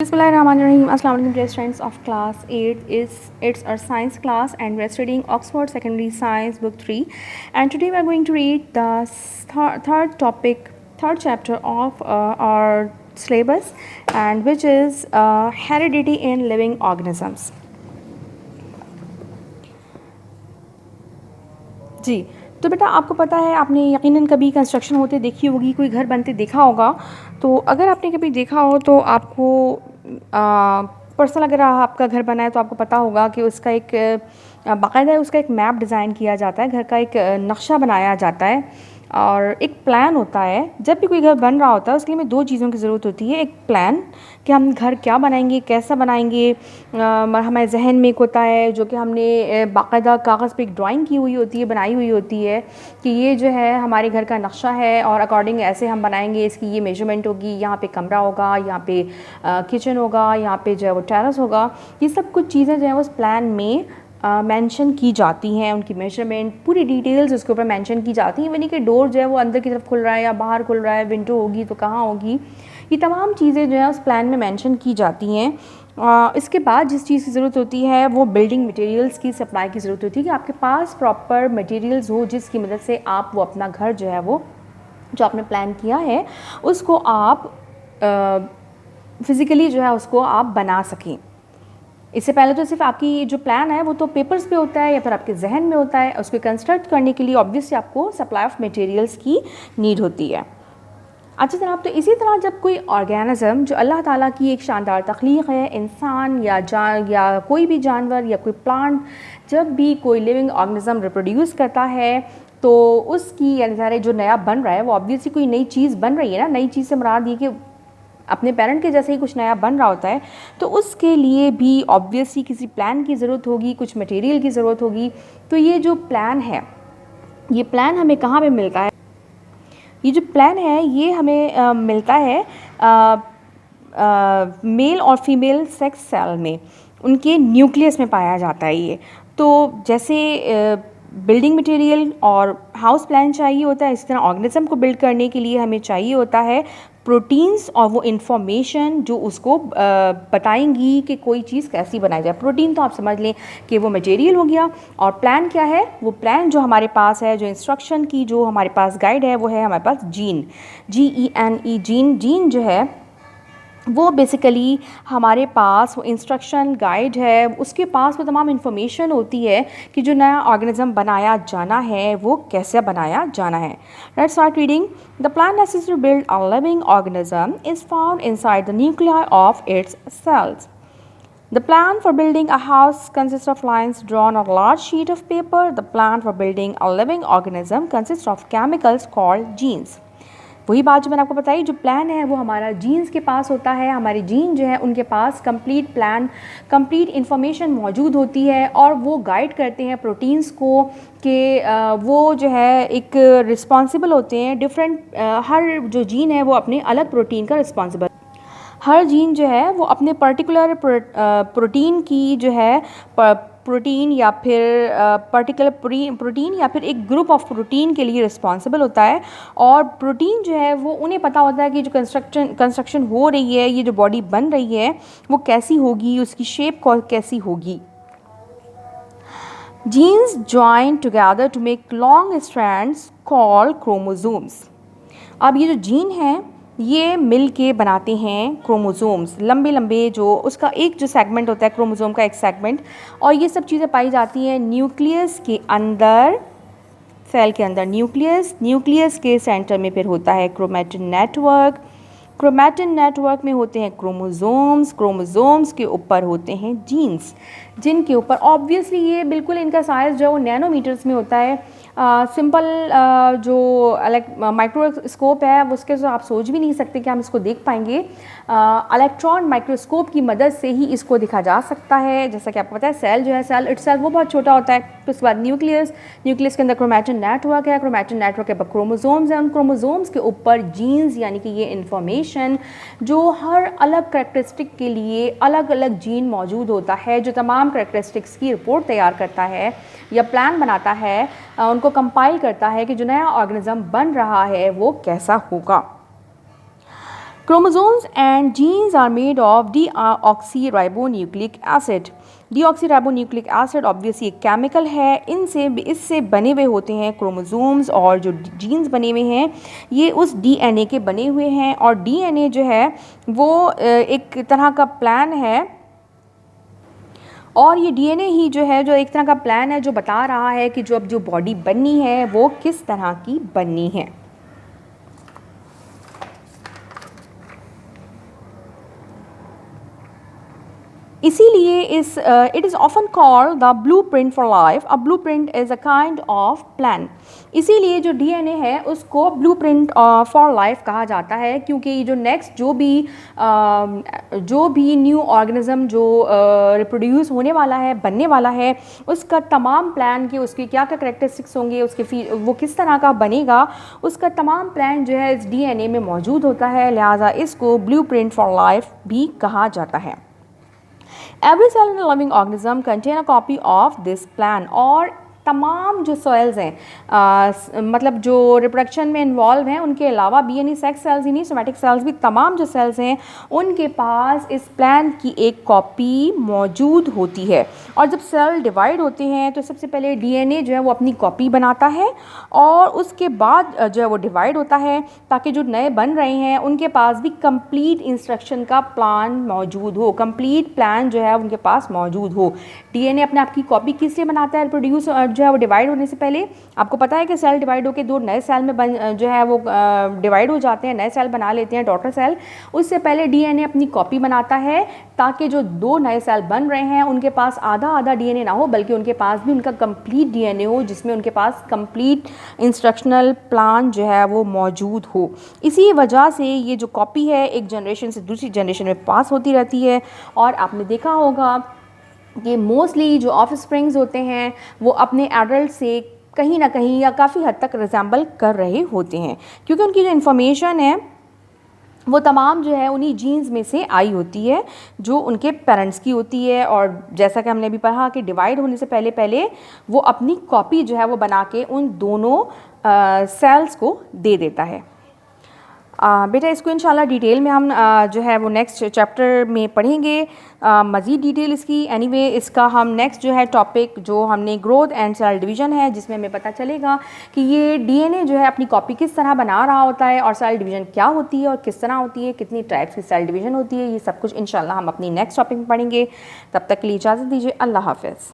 Bismillahirrahmanirrahim. Assalamu alaikum, dear students of class 8. It's our science class and we're studying Oxford Secondary Science book 3, and today we're going to read the third chapter of our syllabus, and which is heredity in living organisms. जी, तो बेटा आपको पता है, आपने यकीनन कभी construction होते देखी होगी, कोई घर बनते देखा होगा। तो अगर आपने कभी देखा हो तो आपको पर्सनल अगर आपका घर बना है तो आपको पता होगा कि उसका एक बाकायदा उसका एक मैप डिज़ाइन किया जाता है, घर का एक नक्शा बनाया जाता है और एक प्लान होता है। जब भी कोई घर बन रहा होता है उसके लिए हमें दो चीज़ों की ज़रूरत होती है। एक प्लान कि हम घर क्या बनाएंगे, कैसा बनाएंगे, हमारे जहन में एक होता है जो कि हमने बाकायदा कागज़ पे एक ड्राइंग की हुई होती है, बनाई हुई होती है कि ये जो है हमारे घर का नक्शा है और अकॉर्डिंग ऐसे हम बनाएंगे, इसकी ये मेजरमेंट होगी, यहाँ पे कमरा होगा, यहाँ पे किचन होगा, यहाँ पे जो है वो टेरेस होगा। ये सब कुछ चीज़ें जो है उस प्लान में मेंशन की जाती हैं, उनकी मेजरमेंट पूरी डिटेल्स उसके ऊपर मेंशन की जाती हैं। यानी कि डोर जो है वो अंदर की तरफ खुल रहा है या बाहर खुल रहा है, विंडो होगी तो कहाँ होगी, ये तमाम चीज़ें जो है उस प्लान में मेंशन की जाती हैं। इसके बाद जिस चीज़ की ज़रूरत होती है वो बिल्डिंग मटेरियल्स की सप्लाई की ज़रूरत होती है कि आपके पास प्रॉपर मटेरियल्स हो जिसकी मदद से आप वो अपना घर जो है वो जो आपने प्लान किया है उसको आप फ़िज़िकली जो है उसको आप बना सकें। इससे पहले तो सिर्फ आपकी जो प्लान है वो तो पेपर्स पे होता है या फिर आपके जहन में होता है। उसको कंस्ट्रक्ट करने के लिए ऑब्वियसली आपको सप्लाई ऑफ मटेरियल्स की नीड होती है। अच्छा जनाब, तो इसी तरह जब कोई ऑर्गेनिज़म जो अल्लाह ताला की एक शानदार तख्लीक है, इंसान या कोई भी जानवर या कोई प्लांट, जब भी कोई लिविंग ऑर्गेनिज़म रिप्रोड्यूस करता है तो उसकी यानी जो नया बन रहा है वो ऑब्वियसली कोई नई चीज़ बन रही है ना। नई चीज़ से मुराद ये कि अपने पेरेंट के जैसे ही कुछ नया बन रहा होता है तो उसके लिए भी ऑब्वियसली किसी प्लान की ज़रूरत होगी, कुछ मटेरियल की ज़रूरत होगी। तो ये जो प्लान है, ये प्लान हमें कहाँ पे मिलता है? ये जो प्लान है ये हमें मिलता है मेल और फीमेल सेक्स सेल में, उनके न्यूक्लियस में पाया जाता है ये। तो जैसे बिल्डिंग मटेरियल और हाउस प्लान चाहिए होता है, इसी तरह ऑर्गेनिज्म को बिल्ड करने के लिए हमें चाहिए होता है प्रोटीन्स और वो इन्फॉर्मेशन जो उसको बताएंगी कि कोई चीज़ कैसी बनाई जाए। प्रोटीन तो आप समझ लें कि वो मटेरियल हो गया, और प्लान क्या है? वो प्लान जो हमारे पास है, जो इंस्ट्रक्शन की जो हमारे पास गाइड है वो है हमारे पास जीन, GENE, जीन जो है वो बेसिकली हमारे पास वो इंस्ट्रक्शन गाइड है, उसके पास वो तमाम इन्फॉर्मेशन होती है कि जो नया ऑर्गेनिज्म बनाया जाना है वो कैसे बनाया जाना है। Let's start reading. The plan necessary to build a living organism is found inside the nuclei of its cells. The plan for building a house consists of lines drawn on a large sheet of paper. The plan for building a living organism consists of chemicals called genes. वही बात जो मैंने आपको बताई, जो plan है वो हमारा जीन्स के पास होता है। हमारे जीन जो है उनके पास कंप्लीट प्लान, कंप्लीट इन्फॉर्मेशन मौजूद होती है और वो गाइड करते हैं प्रोटीन्स को कि वो जो है एक रिस्पॉन्सिबल होते हैं डिफरेंट, हर जो जीन है वो अपने अलग प्रोटीन का रिस्पॉन्सिबल, हर जीन जो है वो अपने पर्टिकुलर प्रोटीन की जो है प्रोटीन या फिर पर्टिकुलर प्रोटीन या फिर एक ग्रुप ऑफ प्रोटीन के लिए रिस्पॉन्सिबल होता है। और प्रोटीन जो है वो उन्हें पता होता है कि जो कंस्ट्रक्शन हो रही है, ये जो बॉडी बन रही है वो कैसी होगी, उसकी शेप कैसी होगी। Genes join together to make long strands called chromosomes. अब ये जो जीन है ये मिल के बनाते हैं क्रोमोसोम्स, लंबे लंबे जो उसका एक जो सेगमेंट होता है क्रोमोसोम का एक सेगमेंट, और ये सब चीज़ें पाई जाती हैं न्यूक्लियस के अंदर, सेल के अंदर न्यूक्लियस के सेंटर में फिर होता है क्रोमैटिन नेटवर्क, क्रोमैटिन नेटवर्क में होते हैं क्रोमोसोम्स के ऊपर होते हैं जीन्स, जिनके ऊपर ऑब्वियसली ये बिल्कुल इनका साइज़ जो है वो नैनोमीटर्स में होता है। सिंपल जो माइक्रोस्कोप है उसके तो आप सोच भी नहीं सकते कि हम इसको देख पाएंगे। इलेक्ट्रॉन माइक्रोस्कोप की मदद से ही इसको दिखा जा सकता है। जैसा कि आपको पता है सेल जो है, सेल इटसेल्फ वो बहुत छोटा होता है। तो उसके बाद न्यूक्लियस के अंदर क्रोमैटिन नेटवर्क है, क्रोमैटिन नेटवर्क के ऊपर क्रोमोसोम्स हैं, उन क्रोमोसोम्स के ऊपर जीन्स, यानी कि ये इन्फॉर्मेशन जो हर अलग करेक्टरिस्टिक के लिए अलग अलग जीन मौजूद होता है, जो तमाम करेक्टरिस्टिक्स की रिपोर्ट तैयार करता है या प्लान बनाता है, उनको कंपाइल करता है कि जो नया ऑर्गेनिज्म बन रहा है वो कैसा होगा। Chromosomes and genes are made of deoxyribonucleic acid. Deoxyribonucleic acid obviously एक केमिकल है, इससे बने हुए होते हैं क्रोमोसोम्स, और जो जीन्स बने हुए हैं ये उस डीएनए के बने हुए हैं। और डीएनए जो है वो एक तरह का प्लान है, और ये डीएनए ही जो है जो एक तरह का प्लान है जो बता रहा है कि जो अब जो बॉडी बननी है वो किस तरह की बननी है। इसीलिए it is often called the blueprint for life. A blueprint is a kind of plan. इसीलिए जो डीएनए है उसको ब्लूप्रिंट फॉर लाइफ कहा जाता है, क्योंकि जो नेक्स्ट जो भी न्यू ऑर्गेनिज्म जो रिप्रोड्यूस होने वाला है, बनने वाला है, उसका तमाम प्लान के उसके क्या क्या करेक्टरिस्टिक्स होंगे, वो किस तरह का बनेगा, उसका तमाम प्लान जो है इस डीएनए में मौजूद होता है। लिहाजा इसको ब्लूप्रिंट फॉर लाइफ भी कहा जाता है। Every cell in a living organism contain a copy of this plan। और तमाम जो सेल्स हैं मतलब जो रिप्रोडक्शन में इन्वॉल्व हैं उनके अलावा भी, यानी सेक्स सेल्स ही नहीं, सोमैटिक सेल्स भी, तमाम जो सेल्स हैं उनके पास इस प्लान की एक कॉपी मौजूद होती है। और जब सेल डिवाइड होते हैं तो सबसे पहले डीएनए जो है वो अपनी कॉपी बनाता है, और उसके बाद जो है वो डिवाइड होता है ताकि जो नए बन रहे हैं उनके पास भी कंप्लीट इंस्ट्रक्शन का प्लान मौजूद हो, कंप्लीट प्लान जो है उनके पास मौजूद हो। डीएनए अपने आप की कॉपी किस लिए बनाता है? रिप्रोड्यूस जो है वो डिवाइड होने से पहले आपको पता है कि सेल डिवाइड होकर दो नए सेल में जो है वो डिवाइड हो जाते हैं, नए सेल बना लेते हैं, डॉटर सेल। उससे पहले डीएनए अपनी कॉपी बनाता है ताकि जो दो नए सेल बन रहे हैं उनके पास आधा आधा डीएनए ना हो, बल्कि उनके पास भी उनका कंप्लीट डीएनए हो, जिसमें उनके पास कंप्लीट इंस्ट्रक्शनल प्लान जो है वो मौजूद हो। इसी वजह से ये जो कॉपी है एक जनरेशन से दूसरी जनरेशन में पास होती रहती है। और आपने देखा होगा कि मोस्टली जो ऑफस्प्रिंग्स होते हैं वो अपने एडल्ट से कहीं ना कहीं या काफ़ी हद तक रिजेंबल कर रहे होते हैं, क्योंकि उनकी जो इन्फॉर्मेशन है वो तमाम जो है उन्हीं जीन्स में से आई होती है जो उनके पेरेंट्स की होती है। और जैसा कि हमने अभी पढ़ा कि डिवाइड होने से पहले पहले वो अपनी कॉपी जो है वो बना के उन दोनों सेल्स को दे देता है। बेटा इसको इंशाल्लाह डिटेल में हम जो है वो नेक्स्ट चैप्टर में पढ़ेंगे मज़ीद डिटेल इसकी। एनीवे इसका हम नेक्स्ट जो है टॉपिक जो हमने ग्रोथ एंड सेल डिवीज़न है, जिसमें हमें पता चलेगा कि ये डीएनए जो है अपनी कॉपी किस तरह बना रहा होता है, और सेल डिवीज़न क्या होती है और किस तरह होती है, कितनी टाइप्स की सेल डिवीज़न होती है, ये सब कुछ इंशाल्लाह हम अपनी नेक्स्ट टॉपिक में पढ़ेंगे। तब तक के लिए इजाज़त दीजिए। अल्लाह हाफ़िज़।